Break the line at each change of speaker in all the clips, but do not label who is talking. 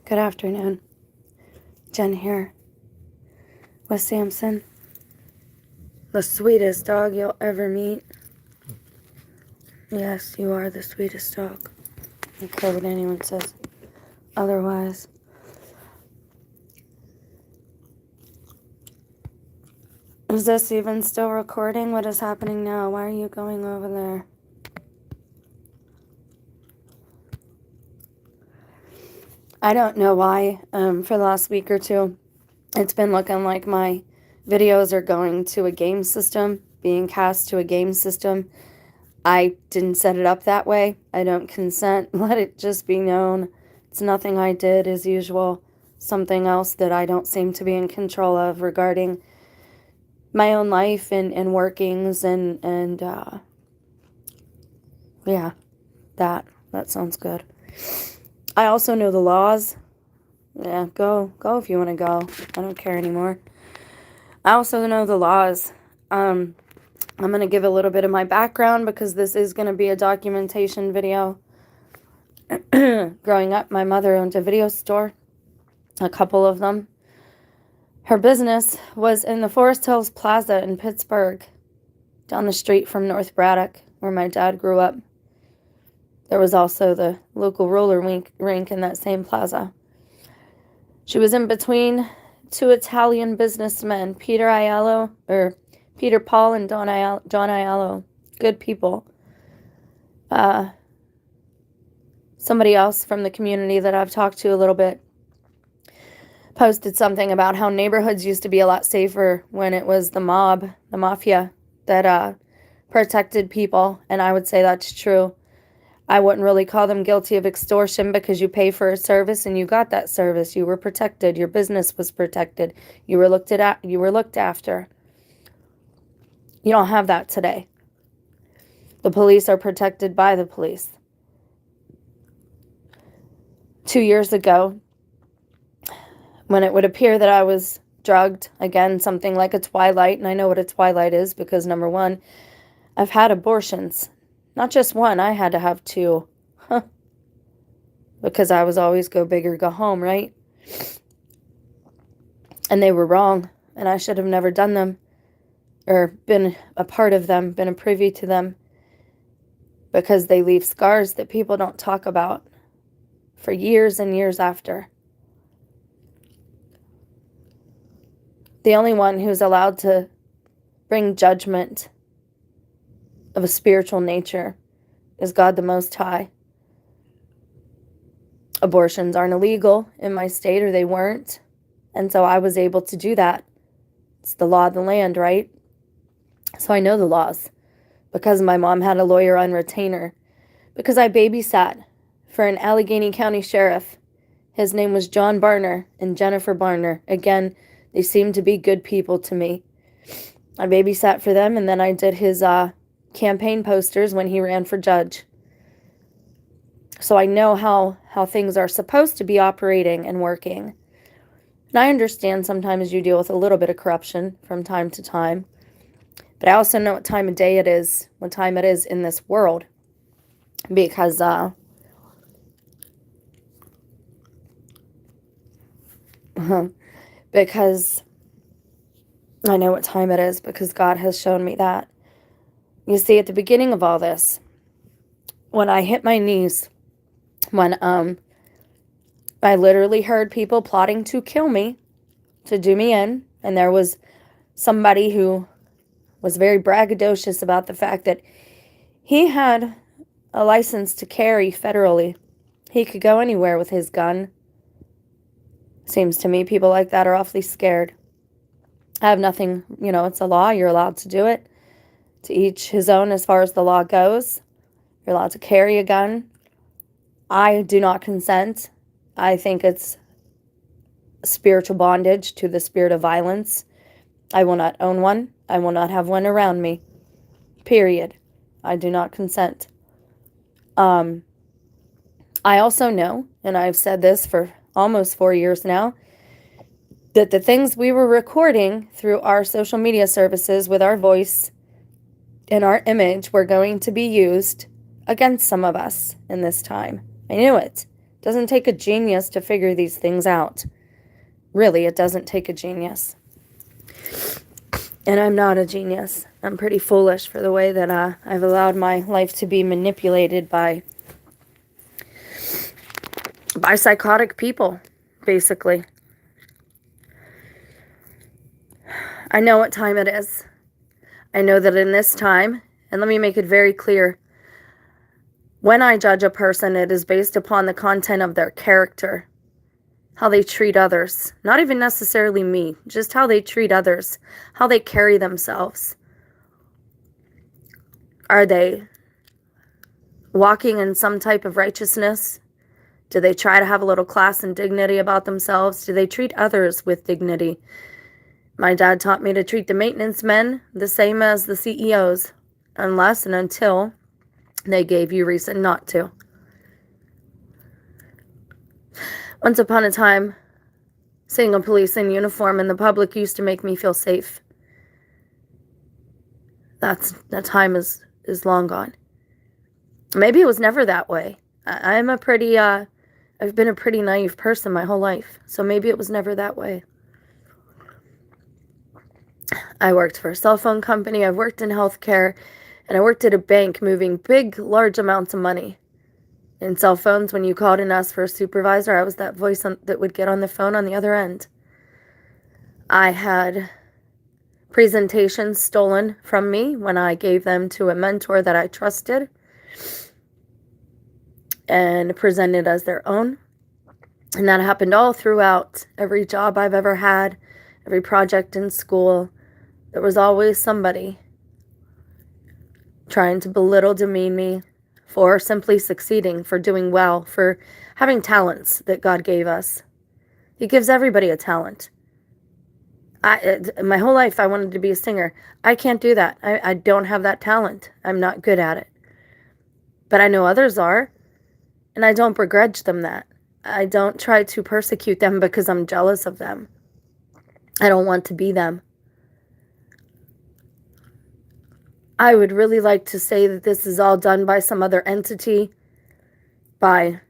Good afternoon. Jen here with Samson, the sweetest dog you'll ever meet. Yes, you are the sweetest dog. I don't care what anyone says otherwise. Is this even still recording? What is happening now? Why are you going over there? I don't know why. For the last week or two, it's been looking like my videos are going to a game system, being cast to a game system. I didn't set it up that way. I don't consent. Let it just be known. It's nothing I did as usual. Something else that I don't seem to be in control of regarding my own life and workings and yeah, that sounds good. I also know the laws. Yeah, go if you want to go. I don't care anymore. I also know the laws. I'm going to give a little bit of my background because this is going to be a documentation video. Growing up, my mother owned a video store, a couple of them. Her business was in the Forest Hills Plaza in Pittsburgh, down the street from North Braddock, where my dad grew up. There was also the local roller rink in that same plaza. She was in between two Italian businessmen, Peter Paul and John Aiello. Good people. Somebody else from the community that I've talked to a little bit posted something about how neighborhoods used to be a lot safer when it was the mafia that protected people, and I would say that's true. I wouldn't really call them guilty of extortion because you pay for a service and you got that service. You were protected. Your business was protected. You were looked after. You don't have that today. The police are protected by the police. 2 years ago, when it would appear that I was drugged, again, something like a twilight, and I know what a twilight is because, number one, I've had abortions. Not just one, I had to have two. Because I was always go big or go home, right? And they were wrong, and I should have never done them, or been a part of them, been a privy to them, because they leave scars that people don't talk about for years and years after. The only one who's allowed to bring judgment of a spiritual nature is God the Most High. Abortions aren't illegal in my state, or they weren't, and so I was able to do that. It's the law of the land, right? So I know the laws because my mom had a lawyer on retainer, because I babysat for an Allegheny County sheriff. His name was John Barner and Jennifer Barner. Again, they seemed to be good people to me. I babysat for them, and then I did his campaign posters when he ran for judge. So I know how things are supposed to be operating and working. And I understand sometimes you deal with a little bit of corruption from time to time. But I also know what time of day it is, what time it is in this world. Because because I know what time it is, because God has shown me that. You see, at the beginning of all this, when I hit my knees, when I literally heard people plotting to kill me, to do me in, and there was somebody who was very braggadocious about the fact that he had a license to carry federally. He could go anywhere with his gun. Seems to me people like that are awfully scared. I have nothing, it's a law. You're allowed to do it. To each his own as far as the law goes. You're allowed to carry a gun. I do not consent. I think it's spiritual bondage to the spirit of violence. I will not own one. I will not have one around me. Period. I do not consent. I also know, and I've said this for almost 4 years now, that the things we were recording through our social media services with our voice and our image were going to be used against some of us in this time. I knew it. Doesn't take a genius to figure these things out. Really, it doesn't take a genius. And I'm not a genius. I'm pretty foolish for the way that I've allowed my life to be manipulated by psychotic people, basically. I know what time it is. I know that in this time, and let me make it very clear, when I judge a person, it is based upon the content of their character, how they treat others, not even necessarily me, just how they treat others, how they carry themselves. Are they walking in some type of righteousness? Do they try to have a little class and dignity about themselves? Do they treat others with dignity? My dad taught me to treat the maintenance men the same as the CEOs, unless and until they gave you reason not to. Once upon a time, seeing a police in uniform in the public used to make me feel safe. That time is long gone. Maybe it was never that way. I've been a pretty naive person my whole life, so maybe it was never that way. I worked for a cell phone company, I've worked in healthcare, and I worked at a bank moving big, large amounts of money. In cell phones, when you called and asked for a supervisor, I was that voice that would get on the phone on the other end. I had presentations stolen from me when I gave them to a mentor that I trusted and presented as their own. And that happened all throughout every job I've ever had, every project in school. There was always somebody trying to belittle, demean me for simply succeeding, for doing well, for having talents that God gave us. He gives everybody a talent. My whole life I wanted to be a singer. I can't do that. I don't have that talent. I'm not good at it. But I know others are, and I don't begrudge them that. I don't try to persecute them because I'm jealous of them. I don't want to be them. I would really like to say that this is all done by some other entity, by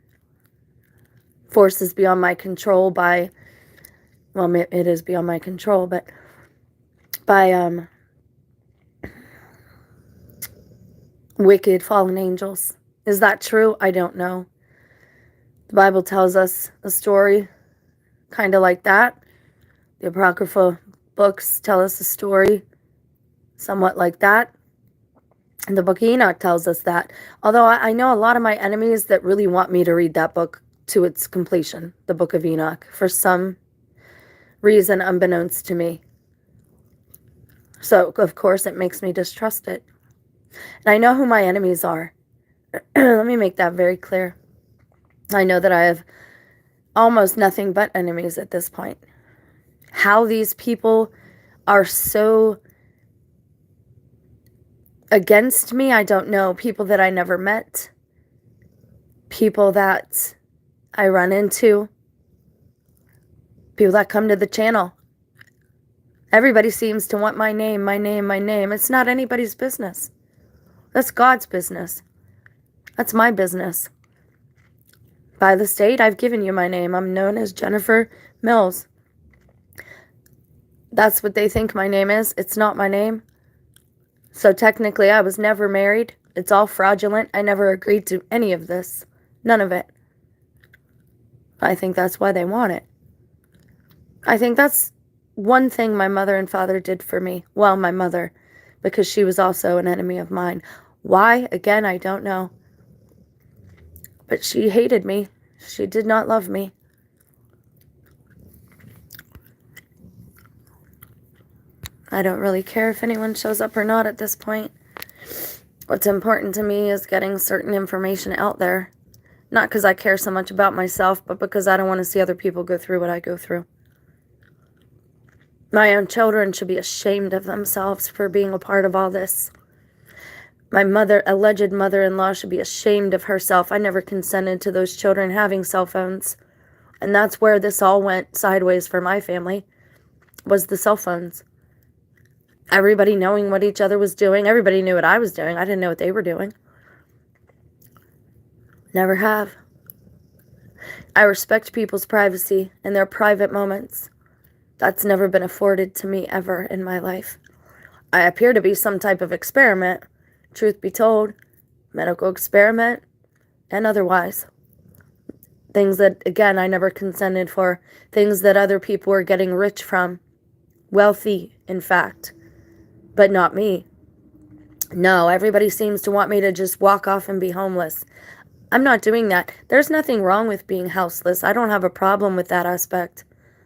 forces beyond my control, it is beyond my control, but by wicked fallen angels. Is that true? I don't know. The Bible tells us a story kind of like that. The Apocrypha books tell us a story somewhat like that. And the book of Enoch tells us that. Although I know a lot of my enemies that really want me to read that book to its completion, the book of Enoch, for some reason unbeknownst to me. So, of course, it makes me distrust it. And I know who my enemies are. Let me make that very clear. I know that I have almost nothing but enemies at this point. How these people are so against me, I don't know. People that I never met. People that I run into. People that come to the channel. Everybody seems to want my name, my name, my name. It's not anybody's business. That's God's business. That's my business. By the state, I've given you my name. I'm known as Jennifer Mills. That's what they think my name is. It's not my name. So technically, I was never married. It's all fraudulent. I never agreed to any of this. None of it. I think that's why they want it. I think that's one thing my mother and father did for me. Well, my mother, because she was also an enemy of mine. Why? Again, I don't know. But she hated me. She did not love me. I don't really care if anyone shows up or not at this point. What's important to me is getting certain information out there. Not because I care so much about myself, but because I don't want to see other people go through what I go through. My own children should be ashamed of themselves for being a part of all this. My alleged mother-in-law should be ashamed of herself. I never consented to those children having cell phones. And that's where this all went sideways for my family, was the cell phones. Everybody knowing what each other was doing. Everybody knew what I was doing. I didn't know what they were doing. Never have. I respect people's privacy and their private moments. That's never been afforded to me ever in my life. I appear to be some type of experiment, truth be told, medical experiment, and otherwise. Things that, again, I never consented for. Things that other people were getting rich from. Wealthy, in fact. But not me. No, everybody seems to want me to just walk off and be homeless. I'm not doing that. There's nothing wrong with being houseless. I don't have a problem with that aspect.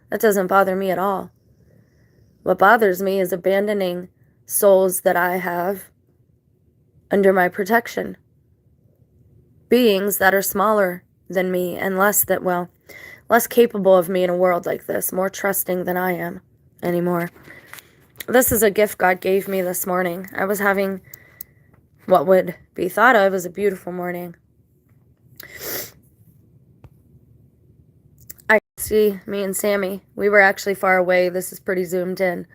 That doesn't bother me at all. What bothers me is abandoning souls that I have under my protection. Beings that are smaller than me and less capable of me in a world like this, more trusting than I am anymore. This is a gift God gave me this morning. I was having what would be thought of as a beautiful morning. I see me and Sammy. We were actually far away. This is pretty zoomed in.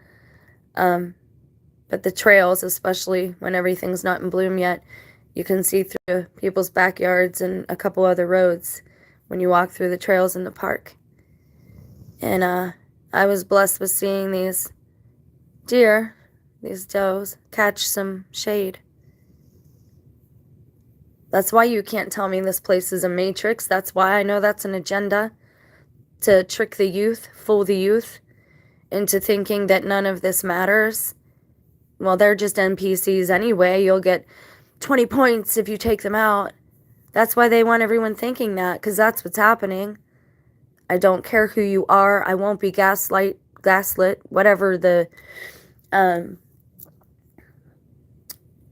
But the trails, especially when everything's not in bloom yet, you can see through people's backyards and a couple other roads when you walk through the trails in the park. And I was blessed with seeing these deer, these does, catch some shade. That's why you can't tell me this place is a matrix. That's why I know that's an agenda to trick the youth, fool the youth into thinking that none of this matters. Well, they're just NPCs anyway. You'll get 20 points if you take them out. That's why they want everyone thinking that, because that's what's happening. I don't care who you are. I won't be gaslit, whatever the...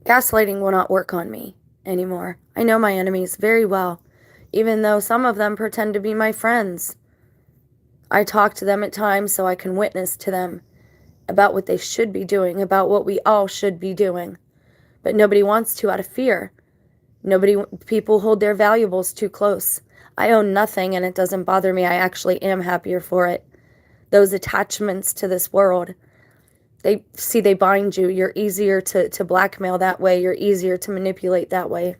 gaslighting will not work on me anymore. I know my enemies very well, even though some of them pretend to be my friends. I talk to them at times so I can witness to them about what they should be doing, about what we all should be doing. But nobody wants to out of fear. People hold their valuables too close. I own nothing and it doesn't bother me. I actually am happier for it. Those attachments to this world, they bind you. You're easier to blackmail that way. You're easier to manipulate that way.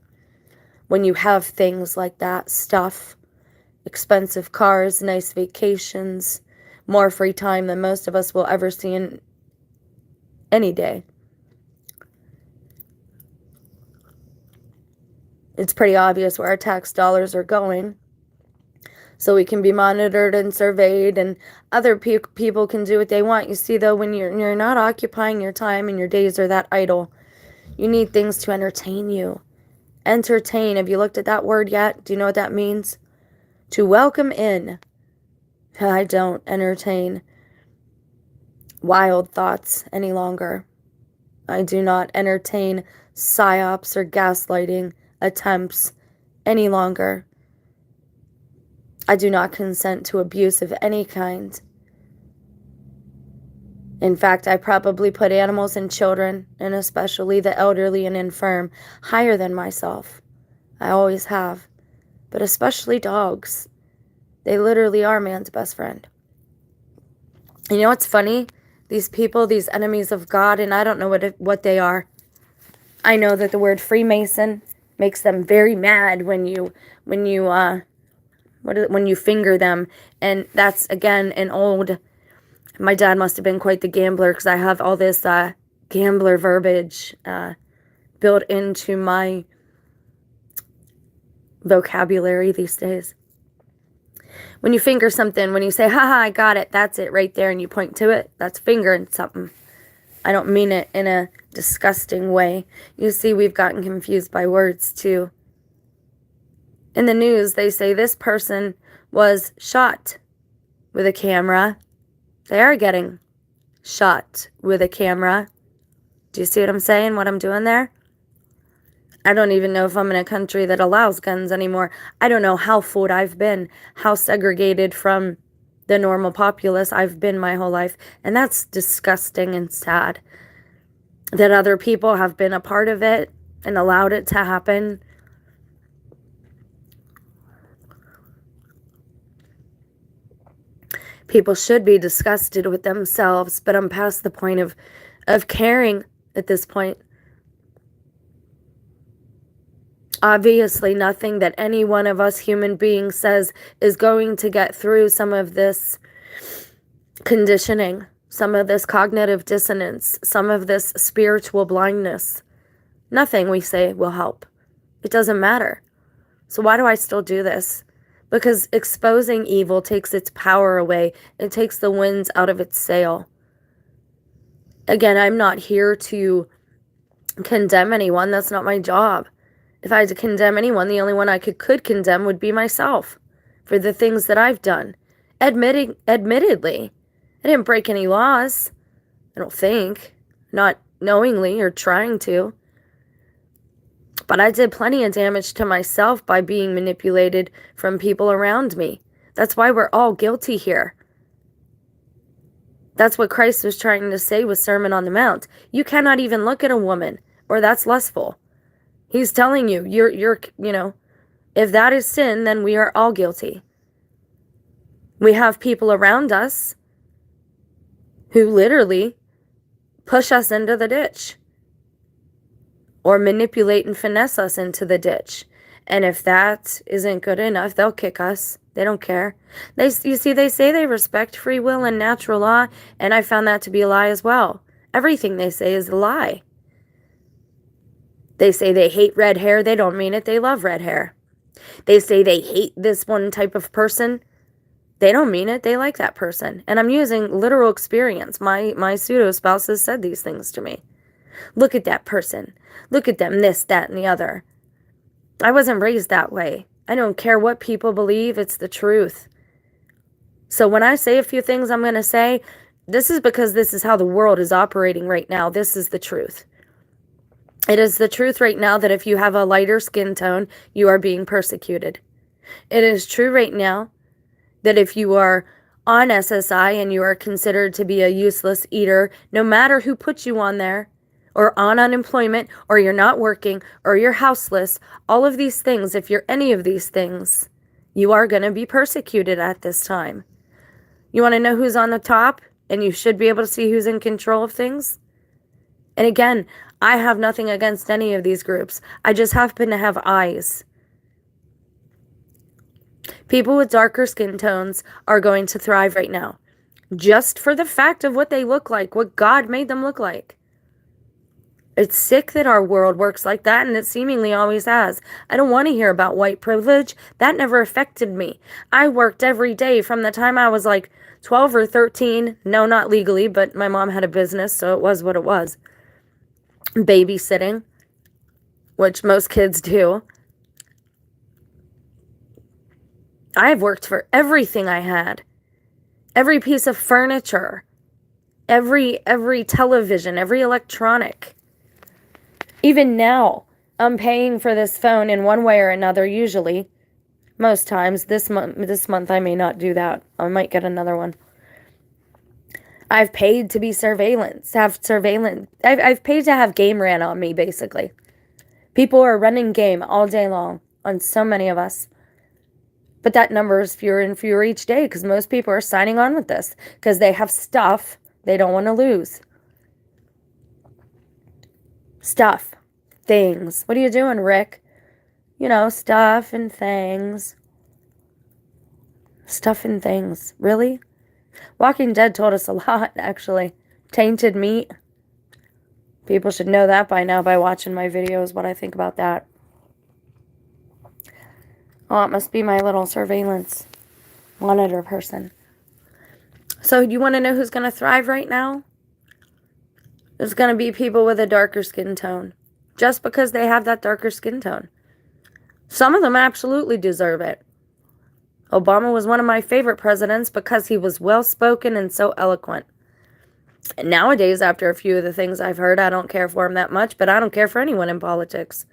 When you have things like that, stuff, expensive cars, nice vacations, more free time than most of us will ever see in any day. It's pretty obvious where our tax dollars are going. So we can be monitored and surveyed, and other people can do what they want. You see, though, when you're not occupying your time and your days are that idle, you need things to entertain you. Entertain. Have you looked at that word yet? Do you know what that means? To welcome in. I don't entertain wild thoughts any longer. I do not entertain psyops or gaslighting attempts any longer. I do not consent to abuse of any kind. In fact, I probably put animals and children, and especially the elderly and infirm, higher than myself. I always have. But especially dogs. They literally are man's best friend. You know what's funny? These people, these enemies of God, and I don't know what they are. I know that the word Freemason makes them very mad when you finger them. And that's, again, my dad must have been quite the gambler, because I have all this gambler verbiage built into my vocabulary these days. When you finger something, when you say, haha, I got it, that's it right there, and you point to it, that's fingering something. I don't mean it in a disgusting way. You see, we've gotten confused by words, too. In the news, they say this person was shot with a camera. They are getting shot with a camera. Do you see what I'm saying, what I'm doing there? I don't even know if I'm in a country that allows guns anymore. I don't know how fooled I've been, how segregated from the normal populace I've been my whole life. And that's disgusting and sad that other people have been a part of it and allowed it to happen. People should be disgusted with themselves, but I'm past the point of caring at this point. Obviously, nothing that any one of us human beings says is going to get through some of this conditioning, some of this cognitive dissonance, some of this spiritual blindness. Nothing we say will help. It doesn't matter. So why do I still do this? Because exposing evil takes its power away. It takes the winds out of its sail. Again, I'm not here to condemn anyone. That's not my job. If I had to condemn anyone, the only one I could condemn would be myself for the things that I've done. Admittedly, I didn't break any laws. I don't think. Not knowingly or trying to. But I did plenty of damage to myself by being manipulated from people around me. That's why we're all guilty here. That's what Christ was trying to say with Sermon on the Mount. You cannot even look at a woman, or that's lustful. He's telling you, if that is sin, then we are all guilty. We have people around us who literally push us into the ditch or manipulate and finesse us into the ditch. And if that isn't good enough, they'll kick us. They don't care. They say they respect free will and natural law, and I found that to be a lie as well. Everything they say is a lie. They say they hate red hair. They don't mean it. They love red hair. They say they hate this one type of person. They don't mean it. They like that person. And I'm using literal experience. My pseudo-spouse has said these things to me. Look at that person. Look at them, this, that, and the other. I wasn't raised that way. I don't care what people believe. It's the truth. So when I say a few things I'm going to say, this is because this is how the world is operating right now. This is the truth. It is the truth right now that if you have a lighter skin tone, you are being persecuted. It is true right now that if you are on SSI and you are considered to be a useless eater, no matter who puts you on there, or on unemployment, or you're not working, or you're houseless, all of these things, if you're any of these things, you are going to be persecuted at this time. You want to know who's on the top, and you should be able to see who's in control of things? And again, I have nothing against any of these groups. I just happen to have eyes. People with darker skin tones are going to thrive right now, just for the fact of what they look like, what God made them look like. It's sick that our world works like that, and it seemingly always has. I don't want to hear about white privilege. That never affected me. I worked every day from the time I was like 12 or 13. No, not legally, but my mom had a business, so it was what it was. Babysitting, which most kids do. I've worked for everything I had. Every piece of furniture. Every television, every electronic. Even now, I'm paying for this phone in one way or another, usually. Most times. This month I may not do that. I might get another one. I've paid to be surveillance. I've paid to have game ran on me, basically. People are running game all day long on so many of us. But that number is fewer and fewer each day because most people are signing on with this because they have stuff they don't want to lose. Stuff. Things. What are you doing, Rick? Stuff and things. Stuff and things. Really? Walking Dead told us a lot, actually. Tainted meat. People should know that by now by watching my videos, what I think about that. Oh, it must be my little surveillance monitor person. So you want to know who's going to thrive right now? There's going to be people with a darker skin tone. Just because they have that darker skin tone. Some of them absolutely deserve it. Obama was one of my favorite presidents because he was well-spoken and so eloquent. And nowadays, after a few of the things I've heard, I don't care for him that much, but I don't care for anyone in politics.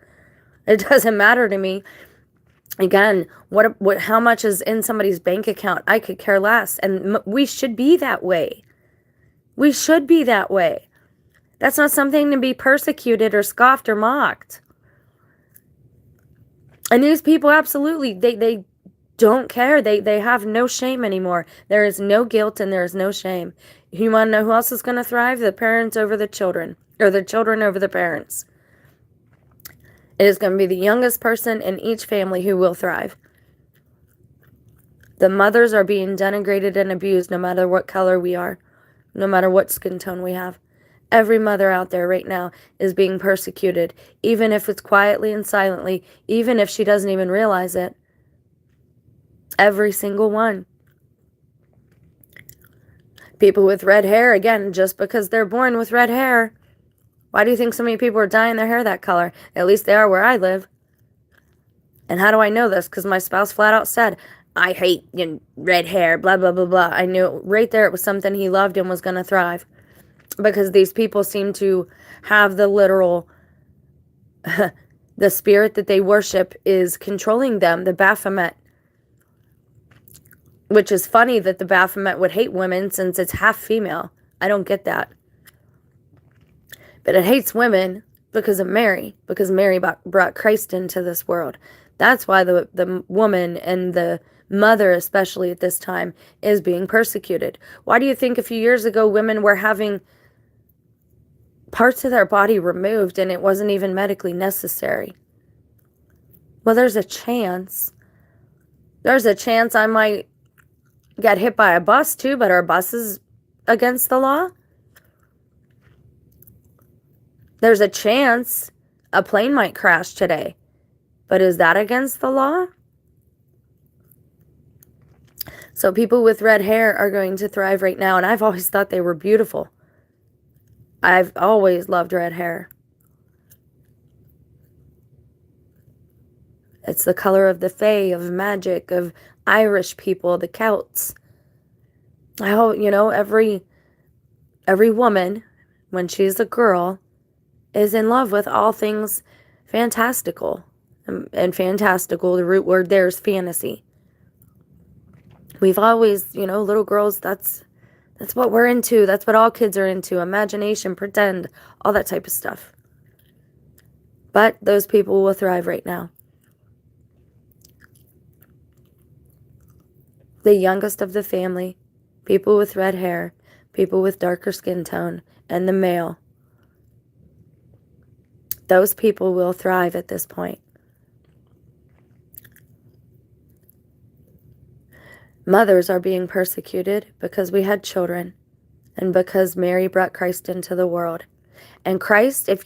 It doesn't matter to me. Again, how much is in somebody's bank account? I could care less. And we should be that way. We should be that way. That's not something to be persecuted or scoffed or mocked. And these people absolutely, they don't care. They have no shame anymore. There is no guilt and there is no shame. You want to know who else is going to thrive? The parents over the children, or the children over the parents. It is going to be the youngest person in each family who will thrive. The mothers are being denigrated and abused no matter what color we are, no matter what skin tone we have. Every mother out there right now is being persecuted, even if it's quietly and silently, even if she doesn't even realize it. Every single one. People with red hair, again, just because they're born with red hair. Why do you think so many people are dyeing their hair that color? At least they are where I live. And how do I know this? Because my spouse flat out said, I hate red hair, blah, blah, blah, blah. I knew right there it was something he loved and was going to thrive. Because these people seem to have the literal, the spirit that they worship is controlling them, the Baphomet. Which is funny that the Baphomet would hate women since it's half female. I don't get that. But it hates women because of Mary. Because Mary brought Christ into this world. That's why the woman and the mother, especially at this time, is being persecuted. Why do you think a few years ago women were having parts of their body removed and it wasn't even medically necessary? Well, there's a chance. There's a chance I might get hit by a bus too, but are buses against the law? There's a chance a plane might crash today, but is that against the law? So people with red hair are going to thrive right now, and I've always thought they were beautiful. I've always loved red hair. It's the color of the fae, of magic, of Irish people, the Celts. I hope, every woman, when she's a girl, is in love with all things fantastical. And fantastical, the root word there is fantasy. We've always, little girls, that's what we're into. That's what all kids are into. Imagination, pretend, all that type of stuff. But those people will thrive right now. The youngest of the family, people with red hair, people with darker skin tone, and the male. Those people will thrive at this point. Mothers are being persecuted because we had children and because Mary brought Christ into the world. And Christ, if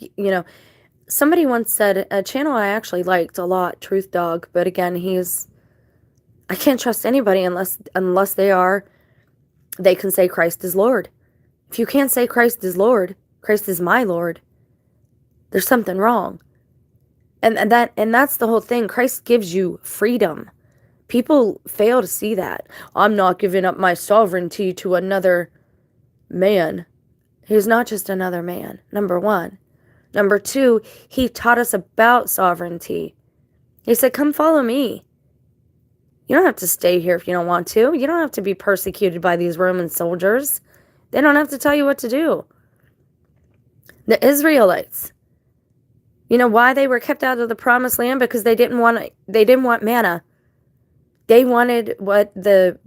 somebody once said, a channel I actually liked a lot, Truth Dog, but again, I can't trust anybody unless they can say Christ is Lord. If you can't say Christ is Lord, Christ is my Lord, there's something wrong. And that's the whole thing. Christ gives you freedom. People fail to see that. I'm not giving up my sovereignty to another man. He's not just another man, number one. Number two, he taught us about sovereignty. He said, come follow me. You don't have to stay here if you don't want to. You don't have to be persecuted by these Roman soldiers. They don't have to tell you what to do. The Israelites, why they were kept out of the promised land? Because they didn't want manna. They wanted what the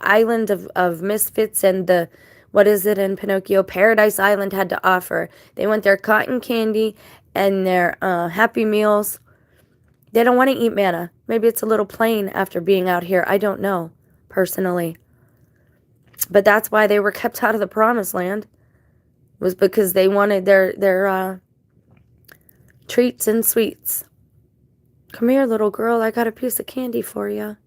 island of misfits and what is it in Pinocchio? Paradise Island had to offer. They want their cotton candy and their Happy Meals. They don't want to eat manna. Maybe it's a little plain after being out here. I don't know, personally. But that's why they were kept out of the promised land. Was because they wanted their treats and sweets. Come here, little girl. I got a piece of candy for you.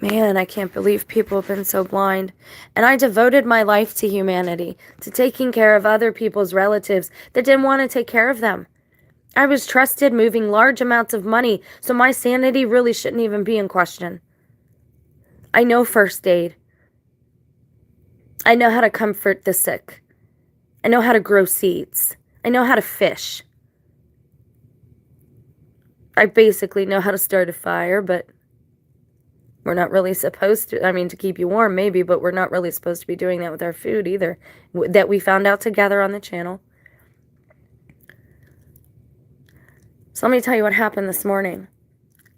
Man, I can't believe people have been so blind. And I devoted my life to humanity, to taking care of other people's relatives that didn't want to take care of them. I was trusted moving large amounts of money, so my sanity really shouldn't even be in question. I know first aid. I know how to comfort the sick. I know how to grow seeds. I know how to fish. I basically know how to start a fire, but we're not really supposed to. To keep you warm maybe, but we're not really supposed to be doing that with our food either. That we found out together on the channel. So let me tell you what happened this morning.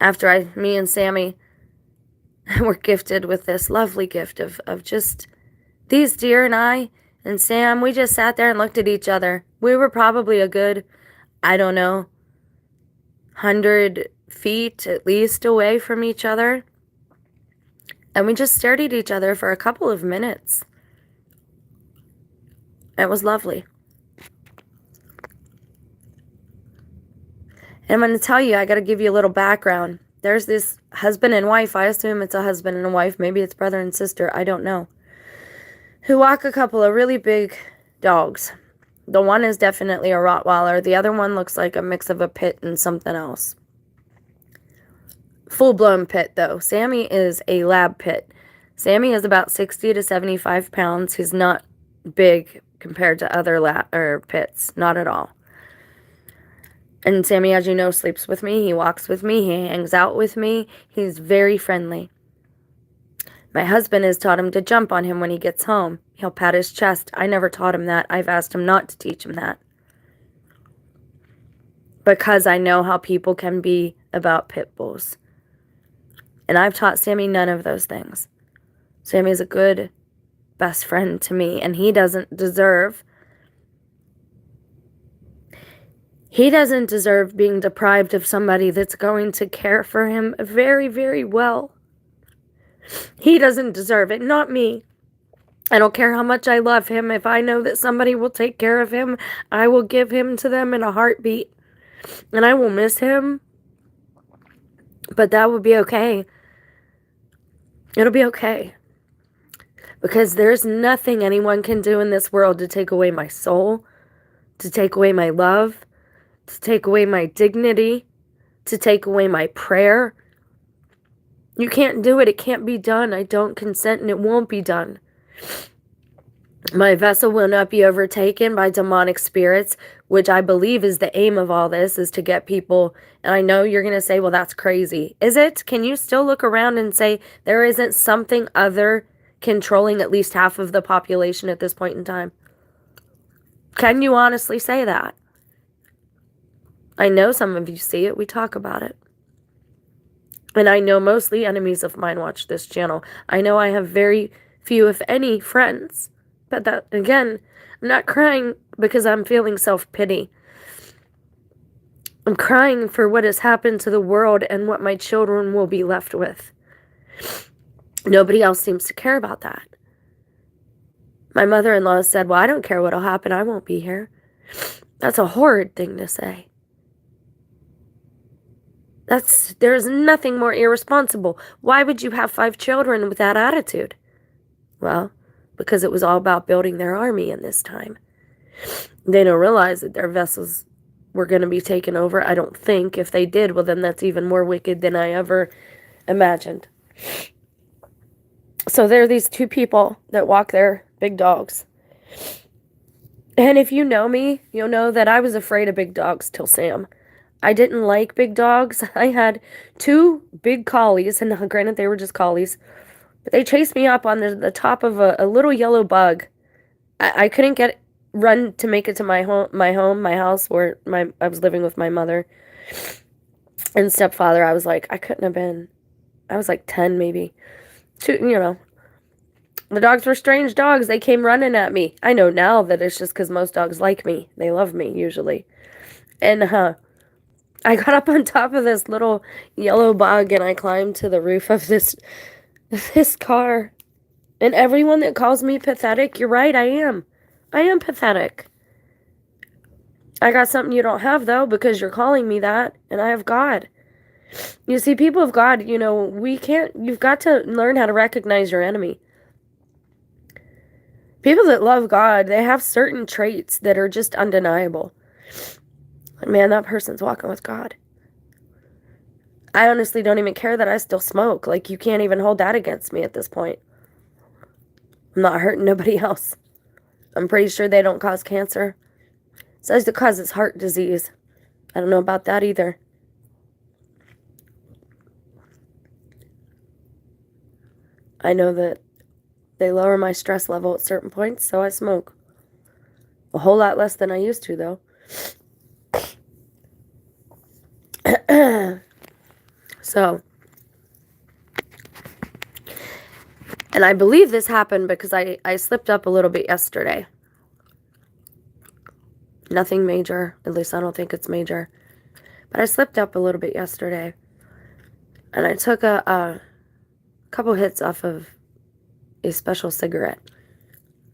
After me and Sammy were gifted with this lovely gift of just these deer, and I and Sam, we just sat there and looked at each other. We were probably a good, I don't know, 100 feet at least away from each other. And we just stared at each other for a couple of minutes. It was lovely. And I'm going to tell you, I got to give you a little background. There's this husband and wife, I assume it's a husband and a wife, maybe it's brother and sister, I don't know, who walk a couple of really big dogs. The one is definitely a Rottweiler. The other one looks like a mix of a pit and something else. Full-blown pit, though. Sammy is a lab pit. Sammy is about 60 to 75 pounds. He's not big compared to other pits. Not at all. And Sammy, as you know, sleeps with me. He walks with me. He hangs out with me. He's very friendly. My husband has taught him to jump on him when he gets home. He'll pat his chest. I never taught him that. I've asked him not to teach him that. Because I know how people can be about pit bulls. And I've taught Sammy none of those things. Sammy's a good best friend to me. And he doesn't deserve being deprived of somebody that's going to care for him very, very well. He doesn't deserve it, not me. I don't care how much I love him. If I know that somebody will take care of him, I will give him to them in a heartbeat. And I will miss him. But that will be okay. It'll be okay. Because there's nothing anyone can do in this world to take away my soul, to take away my love, to take away my dignity, to take away my prayer. You can't do it. It can't be done. I don't consent, and it won't be done. My vessel will not be overtaken by demonic spirits, which I believe is the aim of all this, is to get people. And I know you're going to say, well, that's crazy. Is it? Can you still look around and say there isn't something other controlling at least half of the population at this point in time? Can you honestly say that? I know some of you see it. We talk about it. And I know mostly enemies of mine watch this channel. I know I have very few, if any, friends. But that, again, I'm not crying because I'm feeling self-pity. I'm crying for what has happened to the world and what my children will be left with. Nobody else seems to care about that. My mother-in-law said, well, I don't care what'll happen. I won't be here. That's a horrid thing to say. There's nothing more irresponsible. Why would you have 5 children with that attitude? Well, because it was all about building their army in this time. They don't realize that their vessels were going to be taken over. I don't think. If they did, well, then that's even more wicked than I ever imagined. So there are these 2 people that walk their big dogs. And if you know me, you'll know that I was afraid of big dogs till Sam. I didn't like big dogs. I had 2 big collies, and granted they were just collies, but they chased me up on the top of a little yellow bug. I couldn't run to make it to my house where I was living with my mother and stepfather. I was like, I was like 10 maybe. The dogs were strange dogs. They came running at me. I know now that it's just because most dogs like me. They love me usually. And I got up on top of this little yellow bug and I climbed to the roof of this car. And everyone that calls me pathetic, you're right, I am. I am pathetic. I got something you don't have, though, because you're calling me that, and I have God. You see, people of God, you've got to learn how to recognize your enemy. People that love God, they have certain traits that are just undeniable. Man, that person's walking with God. I honestly don't even care that I still smoke. Like, you can't even hold that against me at this point. I'm not hurting nobody else. I'm pretty sure they don't cause cancer. It says it causes heart disease. I don't know about that either. I know that they lower my stress level at certain points, so I smoke. A whole lot less than I used to, though. So, and I believe this happened because I slipped up a little bit yesterday. Nothing major. At least I don't think it's major. But I slipped up a little bit yesterday. And I took a couple hits off of a special cigarette.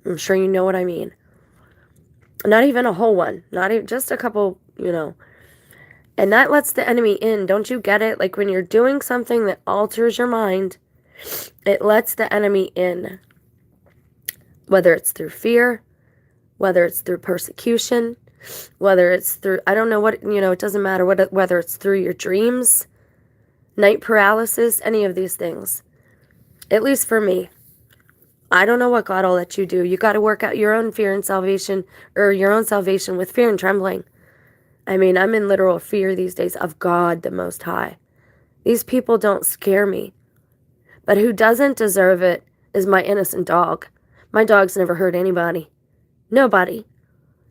I'm sure you know what I mean. Not even a whole one. Not even, just a couple, And that lets the enemy in. Don't you get it? Like when you're doing something that alters your mind, it lets the enemy in. Whether it's through fear, whether it's through persecution, whether it's through, I don't know what, it doesn't matter whether it's through your dreams, night paralysis, any of these things. At least for me. I don't know what God will let you do. You got to work out your own fear and salvation, or your own salvation with fear and trembling. I mean, I'm in literal fear these days of God the Most High. These people don't scare me. But who doesn't deserve it is my innocent dog. My dog's never hurt anybody. Nobody.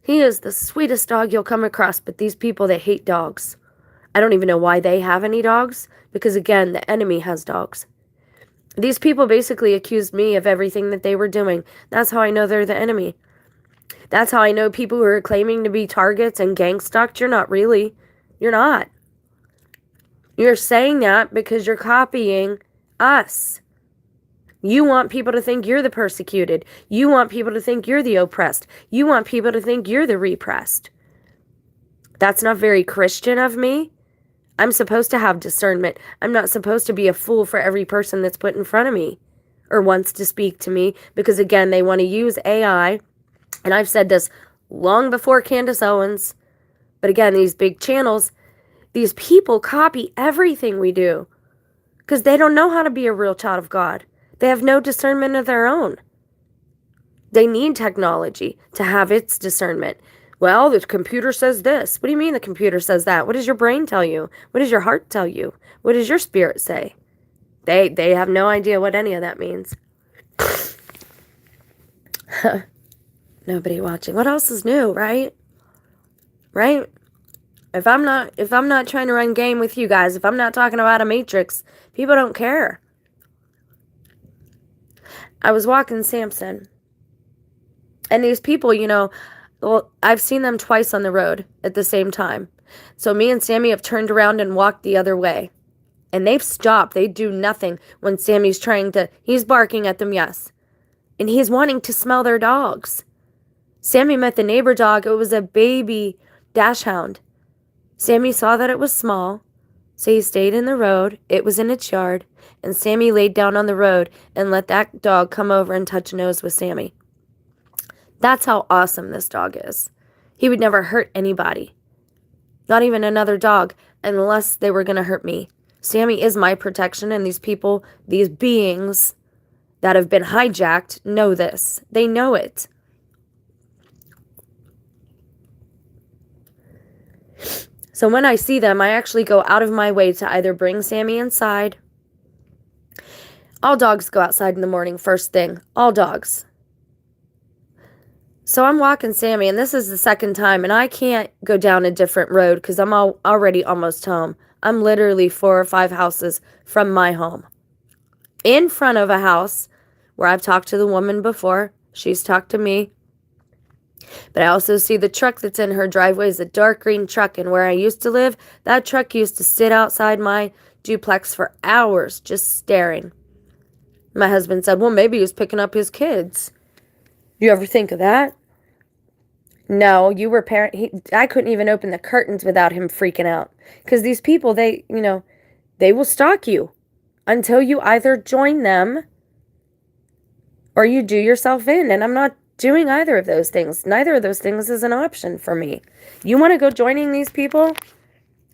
He is the sweetest dog you'll come across, but these people, they hate dogs. I don't even know why they have any dogs, because again, the enemy has dogs. These people basically accused me of everything that they were doing. That's how I know they're the enemy. That's how I know people who are claiming to be targets and gang stalked. You're not really. You're not. You're saying that because you're copying us. You want people to think you're the persecuted. You want people to think you're the oppressed. You want people to think you're the repressed. That's not very Christian of me. I'm supposed to have discernment. I'm not supposed to be a fool for every person that's put in front of me or wants to speak to me, because again, they want to use AI. And I've said this long before Candace Owens. But again, these big channels, these people copy everything we do because they don't know how to be a real child of God. They have no discernment of their own. They need technology to have its discernment. Well, the computer says this. What do you mean the computer says that? What does your brain tell you? What does your heart tell you? What does your spirit say? They have no idea what any of that means. Nobody watching. What else is new, right? Right? If I'm not trying to run game with you guys, if I'm not talking about a matrix, people don't care. I was walking Samson. And these people, well, I've seen them twice on the road at the same time. So me and Sammy have turned around and walked the other way. And they've stopped. They do nothing when Sammy's he's barking at them, yes. And he's wanting to smell their dogs. Sammy met the neighbor dog. It was a baby dachshund. Sammy saw that it was small, so he stayed in the road. It was in its yard. And Sammy laid down on the road and let that dog come over and touch nose with Sammy. That's how awesome this dog is. He would never hurt anybody. Not even another dog, unless they were going to hurt me. Sammy is my protection, and these people, these beings that have been hijacked, know this. They know it. So when I see them, I actually go out of my way to either bring Sammy inside. All dogs go outside in the morning, first thing. All dogs. So I'm walking Sammy, and this is the second time, and I can't go down a different road because I'm already almost home. I'm literally 4 or 5 houses from my home. In front of a house where I've talked to the woman before. She's talked to me. But I also see the truck that's in her driveway is a dark green truck, and where I used to live, that truck used to sit outside my duplex for hours just staring. My husband said, well, maybe he was picking up his kids. You ever think of that? No, you were I couldn't even open the curtains without him freaking out. Because these people, they will stalk you until you either join them or you do yourself in. And I'm not doing either of those things. Neither of those things is an option for me. You want to go joining these people?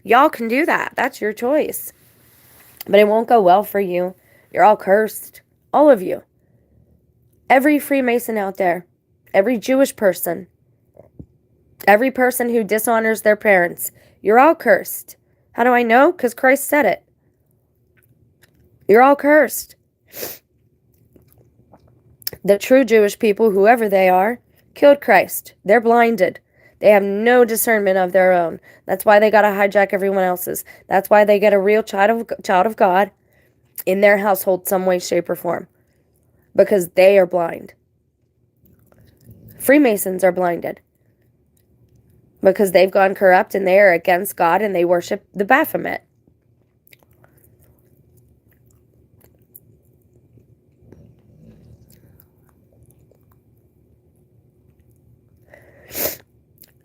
Y'all can do that. That's your choice. But it won't go well for you. You're all cursed. All of you. Every Freemason out there. Every Jewish person. Every person who dishonors their parents. You're all cursed. How do I know? Because Christ said it. You're all cursed. The true Jewish people, whoever they are, killed Christ. They're blinded. They have no discernment of their own. That's why they got to hijack everyone else's. That's why they get a real child of God in their household some way, shape, or form. Because they are blind. Freemasons are blinded. because they've gone corrupt and they are against God and they worship the Baphomet.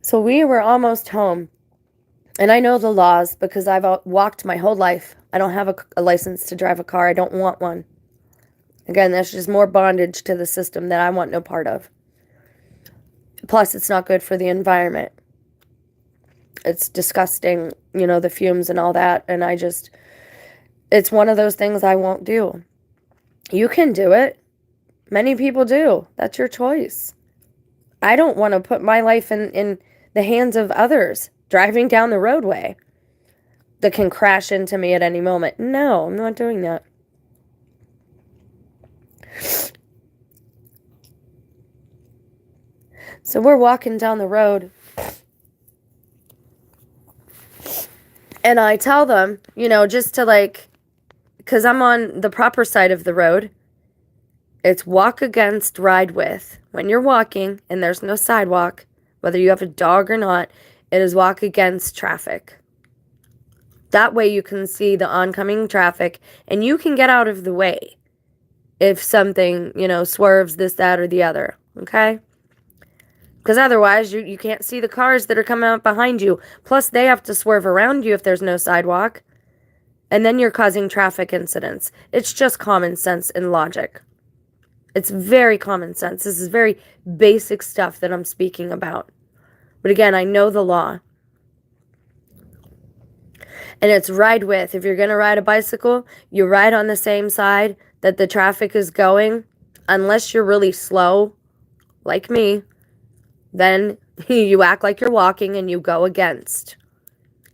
So we were almost home. And I know the laws because I've walked my whole life. I don't have a license to drive a car. I don't want one. Again, that's just more bondage to the system that I want no part of. Plus, it's not good for the environment. It's disgusting, the fumes and all that. And it's one of those things I won't do. You can do it. Many people do. That's your choice. I don't want to put my life in the hands of others driving down the roadway that can crash into me at any moment. No, I'm not doing that. So we're walking down the road, and I tell them, just to because I'm on the proper side of the road, it's walk against, ride with. When you're walking and there's no sidewalk, whether you have a dog or not, it is walk against traffic. That way you can see the oncoming traffic and you can get out of the way if something, swerves this, that, or the other. Okay? Because otherwise you can't see the cars that are coming up behind you. Plus they have to swerve around you if there's no sidewalk. And then you're causing traffic incidents. It's just common sense and logic. It's very common sense. This is very basic stuff that I'm speaking about. But again, I know the law. And it's ride with. If you're going to ride a bicycle, you ride on the same side that the traffic is going. Unless you're really slow, like me, then you act like you're walking and you go against.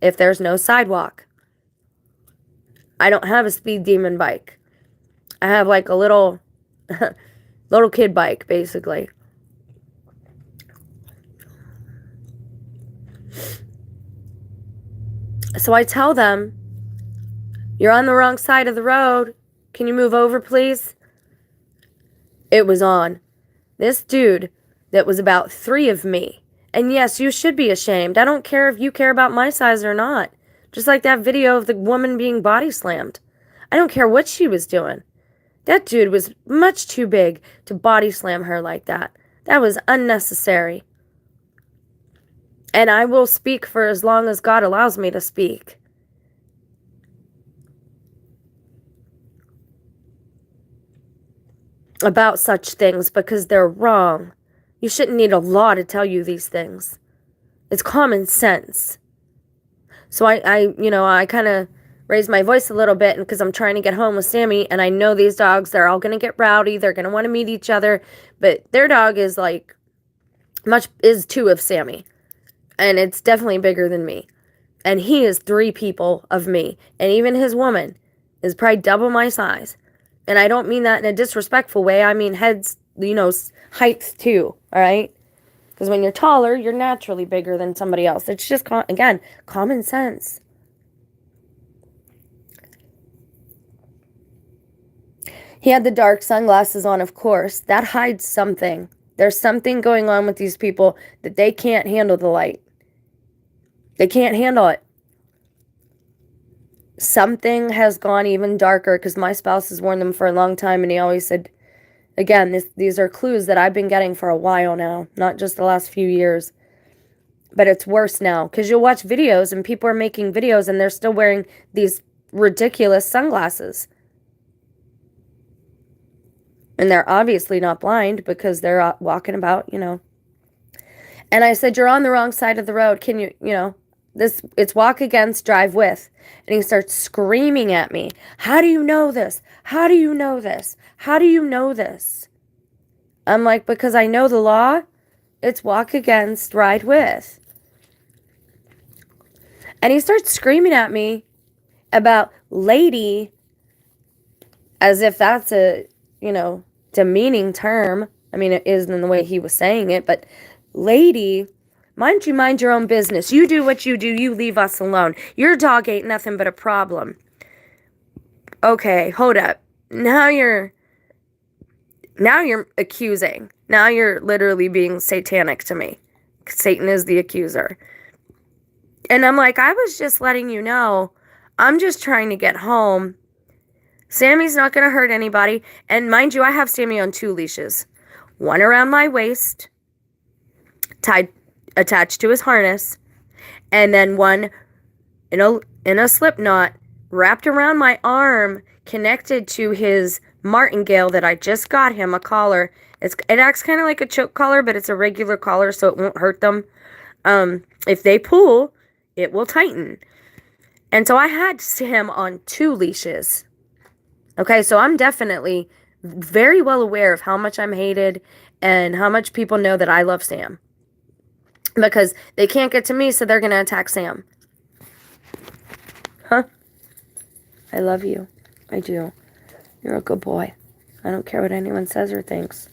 If there's no sidewalk. I don't have a speed demon bike. I have like a little kid bike, basically. So I tell them, you're on the wrong side of the road. Can you move over, please? It was on. This dude that was about 3 of me. And yes, you should be ashamed. I don't care if you care about my size or not. Just like that video of the woman being body slammed. I don't care what she was doing. That dude was much too big to body slam her like that. That was unnecessary. And I will speak for as long as God allows me to speak. About such things because they're wrong. You shouldn't need a law to tell you these things. It's common sense. So I kind of raise my voice a little bit because I'm trying to get home with Sammy, and I know these dogs, they're all going to get rowdy. They're going to want to meet each other, but their dog is is 2 of Sammy. And it's definitely bigger than me. And he is 3 people of me. And even his woman is probably double my size. And I don't mean that in a disrespectful way. I mean heads, height too. All right? Because when you're taller, you're naturally bigger than somebody else. It's just, again, common sense. He had the dark sunglasses on, of course. That hides something. There's something going on with these people that they can't handle the light. They can't handle it. Something has gone even darker because my spouse has warned them for a long time, and he always said, again, these are clues that I've been getting for a while now, not just the last few years. But it's worse now because you'll watch videos and people are making videos and they're still wearing these ridiculous sunglasses. And they're obviously not blind because they're walking about, And I said, you're on the wrong side of the road. Can you, it's walk against, drive with. And he starts screaming at me. How do you know this? How do you know this? How do you know this? I'm like, because I know the law. It's walk against, ride with. And he starts screaming at me about lady, as if that's a, demeaning term. I mean, it isn't in the way he was saying it, but lady, mind your own business. You do what you do. You leave us alone. Your dog ain't nothing but a problem. Okay, hold up. Now you're accusing. Now you're literally being satanic to me. Satan is the accuser. And I'm like, I was just letting you know. I'm just trying to get home. Sammy's not going to hurt anybody. And mind you, I have Sammy on 2 leashes. One around my waist, tied, attached to his harness, and then one in a slip knot wrapped around my arm, connected to his martingale that I just got him, a collar. It acts kind of like a choke collar, but it's a regular collar, so it won't hurt them. If they pull, it will tighten. And so I had him on 2 leashes. Okay, so I'm definitely very well aware of how much I'm hated and how much people know that I love Sam. Because they can't get to me, so they're going to attack Sam. Huh? I love you. I do. You're a good boy. I don't care what anyone says or thinks.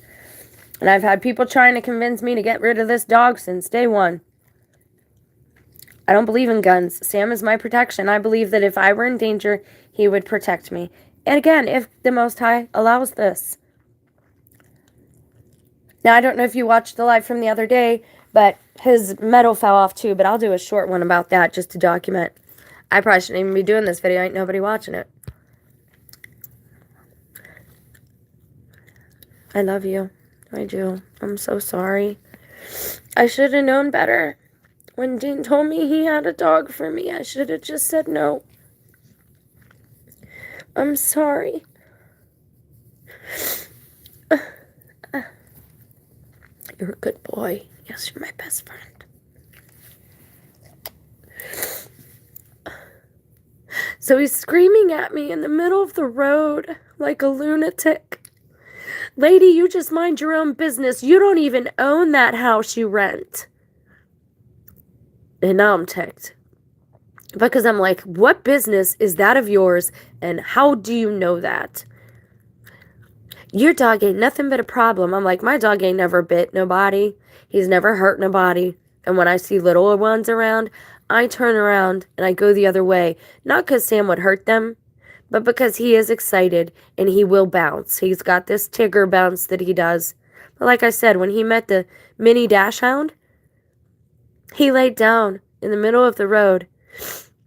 And I've had people trying to convince me to get rid of this dog since day one. I don't believe in guns. Sam is my protection. I believe that if I were in danger, he would protect me. And again, if the Most High allows this. Now, I don't know if you watched the live from the other day, but his medal fell off too. But I'll do a short one about that just to document. I probably shouldn't even be doing this video. Ain't nobody watching it. I love you. I do. I'm so sorry. I should have known better. When Dean told me he had a dog for me, I should have just said no. I'm sorry. You're a good boy. Yes, you're my best friend. So he's screaming at me in the middle of the road like a lunatic. Lady, you just mind your own business. You don't even own that house you rent. And now I'm ticked. Because I'm like, what business is that of yours? And how do you know that? Your dog ain't nothing but a problem. I'm like, my dog ain't never bit nobody. He's never hurt nobody. And when I see little ones around, I turn around and I go the other way. Not because Sam would hurt them, but because he is excited and he will bounce. He's got this Tigger bounce that he does. But like I said, when he met the mini dachshund, he laid down in the middle of the road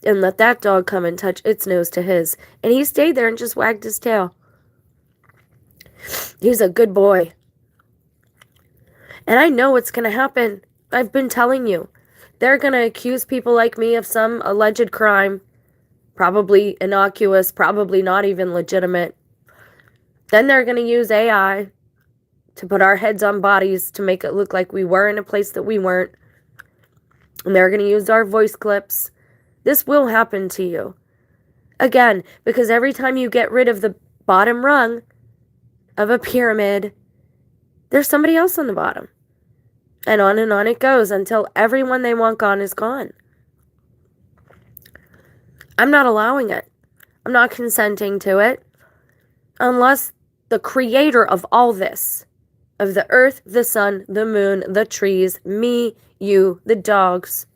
and let that dog come and touch its nose to his. And he stayed there and just wagged his tail. He's a good boy. And I know what's going to happen. I've been telling you. They're going to accuse people like me of some alleged crime. Probably innocuous, probably not even legitimate. Then they're going to use AI to put our heads on bodies to make it look like we were in a place that we weren't. And they're going to use our voice clips. This will happen to you. Again, because every time you get rid of the bottom rung of a pyramid, there's somebody else on the bottom. And on it goes until everyone they want gone is gone. I'm not allowing it. I'm not consenting to it. Unless the creator of all this, of the earth, the sun, the moon, the trees, me, you, the dogs.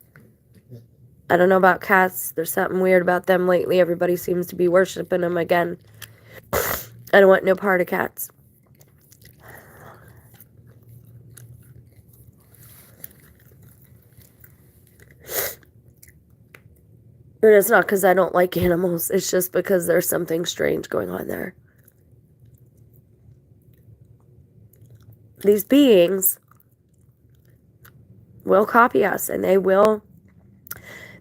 I don't know about cats. There's something weird about them lately. Everybody seems to be worshiping them again. I don't want no part of cats. And it's not because I don't like animals. It's just because there's something strange going on there. These beings will copy us, and they will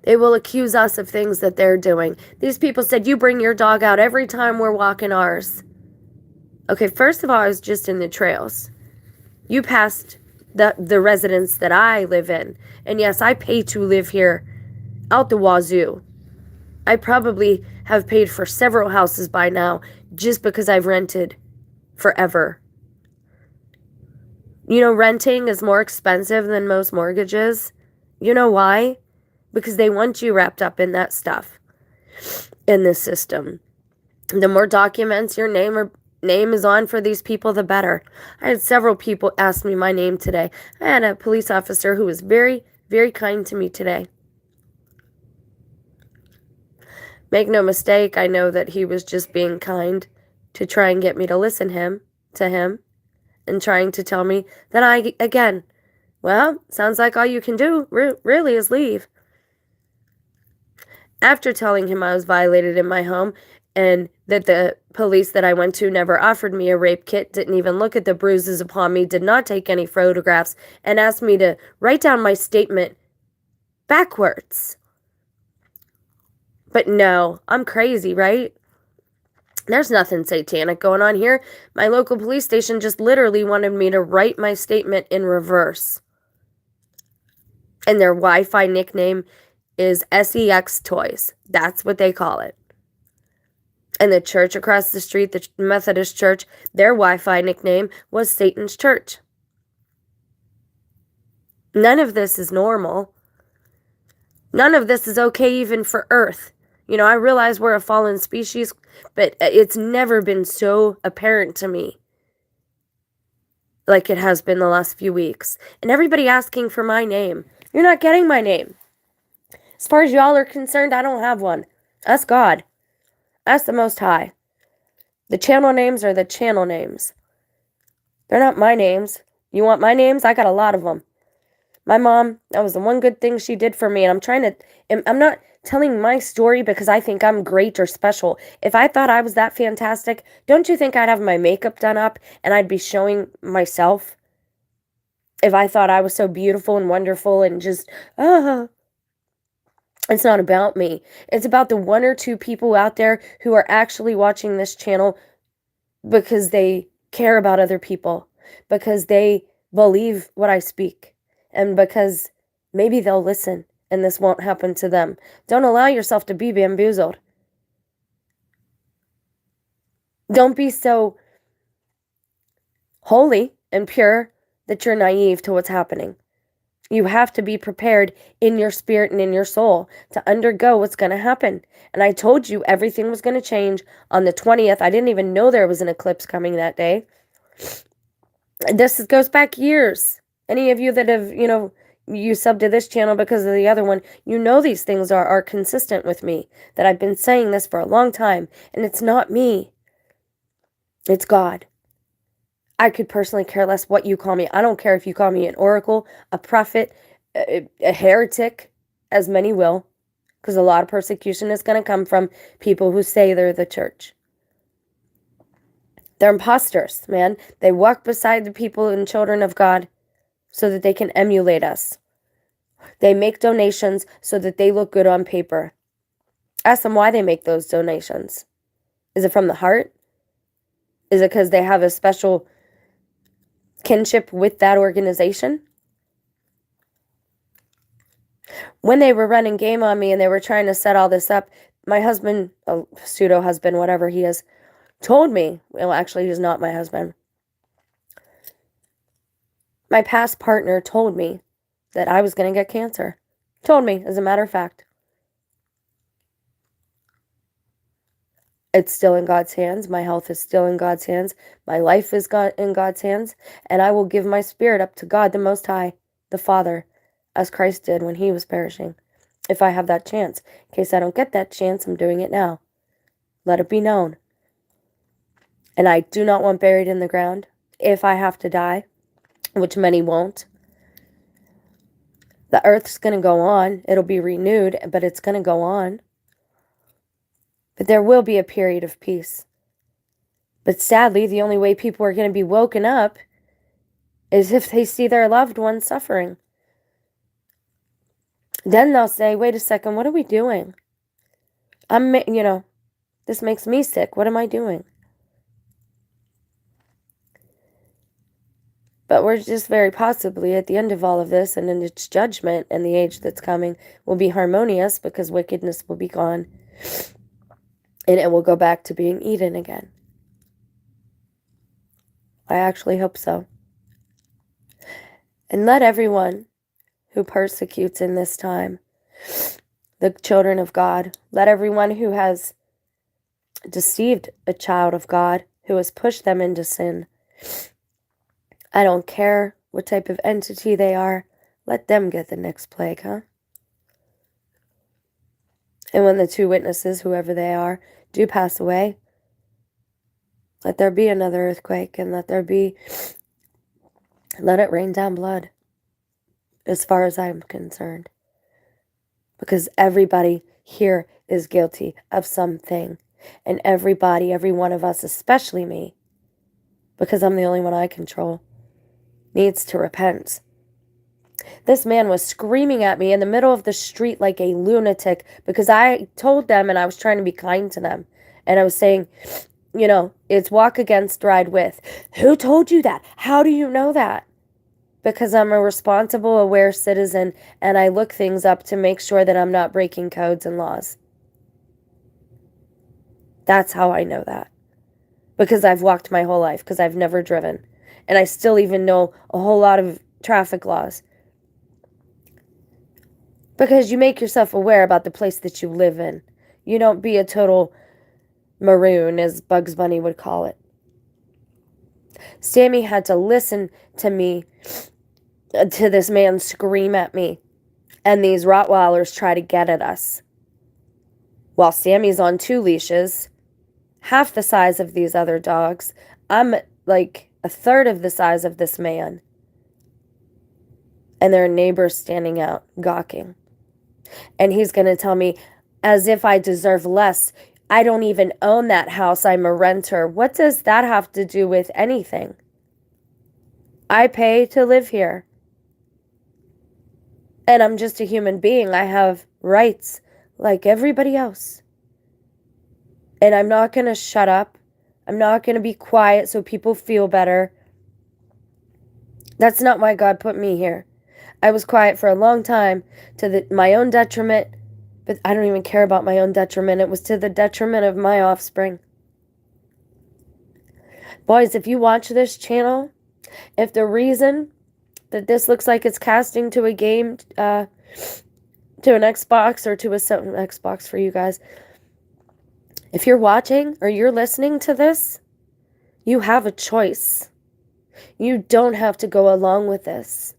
accuse us of things that they're doing. These people said, you bring your dog out every time we're walking ours. Okay, first of all, I was just in the trails. You passed the residence that I live in. And yes, I pay to live here out the wazoo. I probably have paid for several houses by now just because I've rented forever. You know, renting is more expensive than most mortgages. You know why? Because they want you wrapped up in that stuff in this system. The more documents your name is on for these people, the better. I had several people ask me my name today. I had a police officer who was very, very kind to me today. Make no mistake, I know that he was just being kind to try and get me to listen to him and trying to tell me that well, sounds like all you can do really is leave. After telling him I was violated in my home and that the police that I went to never offered me a rape kit, didn't even look at the bruises upon me, did not take any photographs, and asked me to write down my statement backwards. But no, I'm crazy, right? There's nothing satanic going on here. My local police station just literally wanted me to write my statement in reverse. And their Wi-Fi nickname is SEX Toys. That's what they call it. And the church across the street, the Methodist church, their Wi-Fi nickname was Satan's Church. None of this is normal. None of this is okay even for Earth. You know, I realize we're a fallen species, but it's never been so apparent to me like it has been the last few weeks. And everybody asking for my name. You're not getting my name. As far as y'all are concerned, I don't have one. That's God. That's the Most High. The channel names are the channel names. They're not my names. You want my names? I got a lot of them. My mom, that was the one good thing she did for me. And I'm not telling my story because I think I'm great or special. If I thought I was that fantastic, don't you think I'd have my makeup done up and I'd be showing myself? If I thought I was so beautiful and wonderful and just, it's not about me. It's about the one or two people out there who are actually watching this channel because they care about other people, because they believe what I speak, and because maybe they'll listen and this won't happen to them. Don't allow yourself to be bamboozled. Don't be so holy and pure that you're naive to what's happening. You have to be prepared in your spirit and in your soul to undergo what's going to happen. And I told you everything was going to change on the 20th. I didn't even know there was an eclipse coming that day. This goes back years. Any of you that have, you subbed to this channel because of the other one, you know these things are consistent with me, that I've been saying this for a long time. And it's not me. It's God. I could personally care less what you call me. I don't care if you call me an oracle, a prophet, a heretic, as many will, because a lot of persecution is going to come from people who say they're the church. They're imposters, man. They walk beside the people and children of God so that they can emulate us. They make donations so that they look good on paper. Ask them why they make those donations. Is it from the heart? Is it because they have a special kinship with that organization? When they were running game on me and they were trying to set all this up, my husband, a pseudo-husband, whatever he is, told me, well, actually, he's not my husband. My past partner told me that I was going to get cancer. Told me, as a matter of fact. It's still in God's hands. My health is still in God's hands. My life is in God's hands. And I will give my spirit up to God, the Most High, the Father, as Christ did when he was perishing. If I have that chance. In case I don't get that chance, I'm doing it now. Let it be known. And I do not want buried in the ground. If I have to die, which many won't. The earth's going to go on. It'll be renewed, but it's going to go on. But there will be a period of peace. But sadly, the only way people are going to be woken up is if they see their loved ones suffering. Then they'll say, wait a second, what are we doing? This makes me sick. What am I doing? But we're just very possibly at the end of all of this, and in its judgment and the age that's coming will be harmonious because wickedness will be gone. And it will go back to being Eden again. I actually hope so. And let everyone who persecutes in this time the children of God, let everyone who has deceived a child of God, who has pushed them into sin, I don't care what type of entity they are, let them get the next plague, huh? And when the two witnesses, whoever they are, do pass away, let there be another earthquake, and let it rain down blood, as far as I'm concerned. Because everybody here is guilty of something. And everybody, every one of us, especially me, because I'm the only one I control, needs to repent. This man was screaming at me in the middle of the street like a lunatic because I told them and I was trying to be kind to them. And I was saying, it's walk against, ride with. Who told you that? How do you know that? Because I'm a responsible, aware citizen and I look things up to make sure that I'm not breaking codes and laws. That's how I know that. Because I've walked my whole life, because I've never driven. And I still even know a whole lot of traffic laws. Because you make yourself aware about the place that you live in. You don't be a total maroon, as Bugs Bunny would call it. Sammy had to listen to me, to this man scream at me. And these Rottweilers try to get at us. While Sammy's on 2 leashes, half the size of these other dogs. I'm like a third of the size of this man. And there are neighbors standing out, gawking. And he's going to tell me, as if I deserve less, I don't even own that house, I'm a renter. What does that have to do with anything? I pay to live here. And I'm just a human being. I have rights like everybody else. And I'm not going to shut up. I'm not going to be quiet so people feel better. That's not why God put me here. I was quiet for a long time to my own detriment, but I don't even care about my own detriment. It was to the detriment of my offspring. Boys, if you watch this channel, if the reason that this looks like it's casting to a game, to an Xbox or to a Xbox for you guys, if you're watching or you're listening to this, you have a choice. You don't have to go along with this.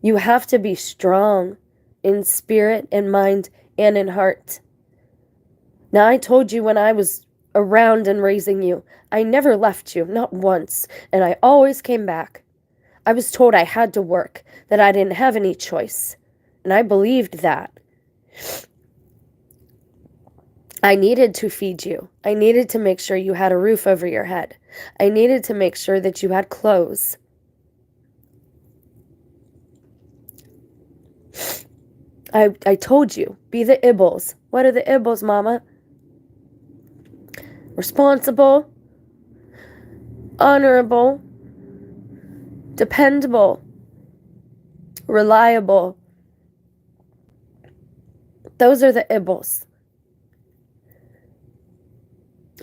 You have to be strong in spirit and mind and in heart. Now, I told you when I was around and raising you, I never left you, not once, and I always came back. I was told I had to work, that I didn't have any choice, and I believed that. I needed to feed you. I needed to make sure you had a roof over your head. I needed to make sure that you had clothes. I told you, be the Ibbles. What are the Ibbles, Mama? Responsible, honorable, dependable, reliable. Those are the Ibbles.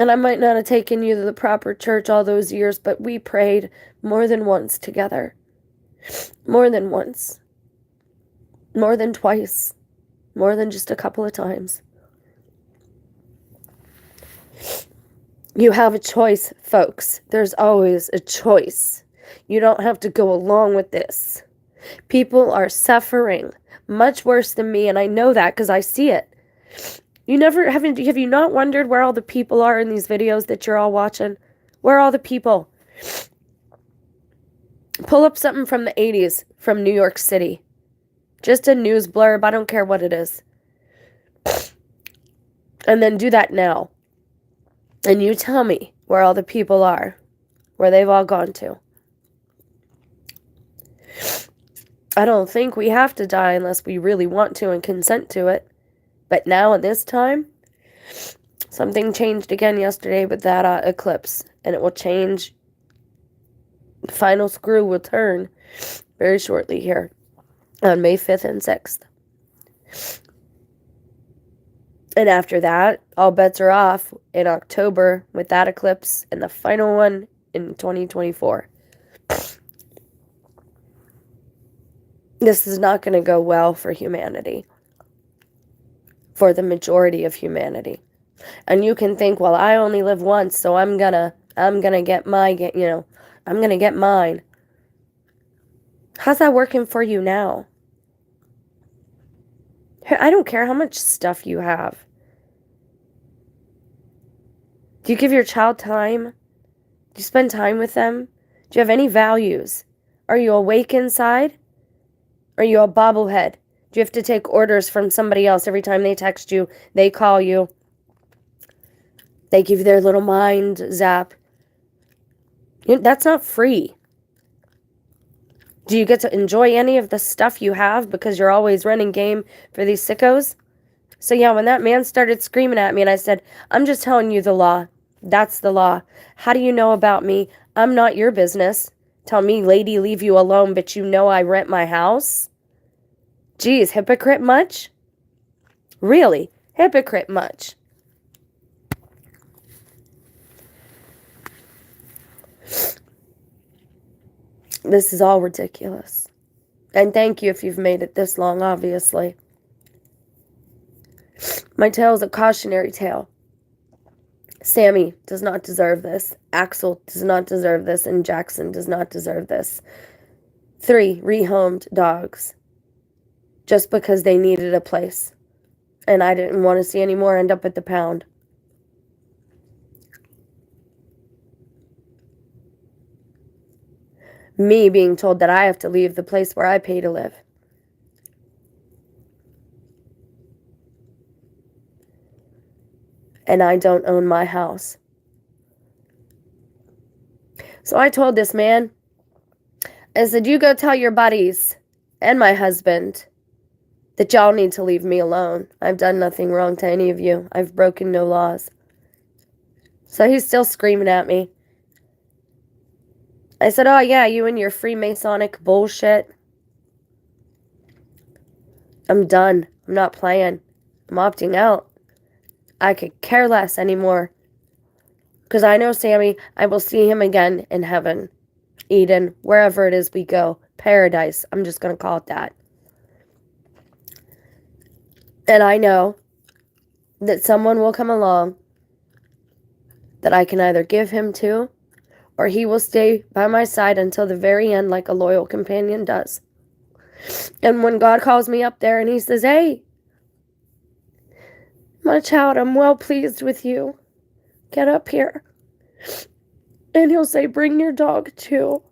And I might not have taken you to the proper church all those years, but we prayed more than once together. More than once. More than twice. More than just a couple of times. You have a choice, folks. There's always a choice. You don't have to go along with this. People are suffering much worse than me, and I know that because I see it. Have you not wondered where all the people are in these videos that you're all watching? Where are all the people? Pull up something from the 80s from New York City. Just a news blurb. I don't care what it is. And then do that now. And you tell me where all the people are. Where they've all gone to. I don't think we have to die unless we really want to and consent to it. But now at this time, something changed again yesterday with that eclipse. And it will change. The final screw will turn very shortly here. On May 5th and 6th. And after that, all bets are off in October with that eclipse and the final one in 2024. This is not going to go well for humanity. For the majority of humanity. And you can think, well, I only live once, so I'm gonna get I'm gonna get mine. How's that working for you now? I don't care how much stuff you have. Do you give your child time? Do you spend time with them? Do you have any values? Are you awake inside? Are you a bobblehead Do you have to take orders from somebody else every time they text you, they call you, they give you their little mind zap? That's not free. Do you get to enjoy any of the stuff you have because you're always running game for these sickos? So yeah, when that man started screaming at me and I said, I'm just telling you the law. That's the law. How do you know about me? I'm not your business. Tell me, lady, leave you alone, but you know I rent my house? Geez, hypocrite much? Really? Hypocrite much? This is all ridiculous. And thank you if you've made it this long, obviously. My tale is a cautionary tale. Sammy does not deserve this. Axel does not deserve this. And Jackson does not deserve this. 3 rehomed dogs. Just because they needed a place. And I didn't want to see any more end up at the pound. Me being told that I have to leave the place where I pay to live. And I don't own my house. So I told this man, I said, you go tell your buddies and my husband that y'all need to leave me alone. I've done nothing wrong to any of you. I've broken no laws. So he's still screaming at me. I said, oh yeah, you and your Freemasonic bullshit. I'm done. I'm not playing. I'm opting out. I could care less anymore. Because I know Sammy, I will see him again in heaven, Eden, wherever it is we go. Paradise. I'm just going to call it that. And I know that someone will come along that I can either give him to, or he will stay by my side until the very end like a loyal companion does. And when God calls me up there and he says, hey, my child, I'm well pleased with you. Get up here. And he'll say, bring your dog too.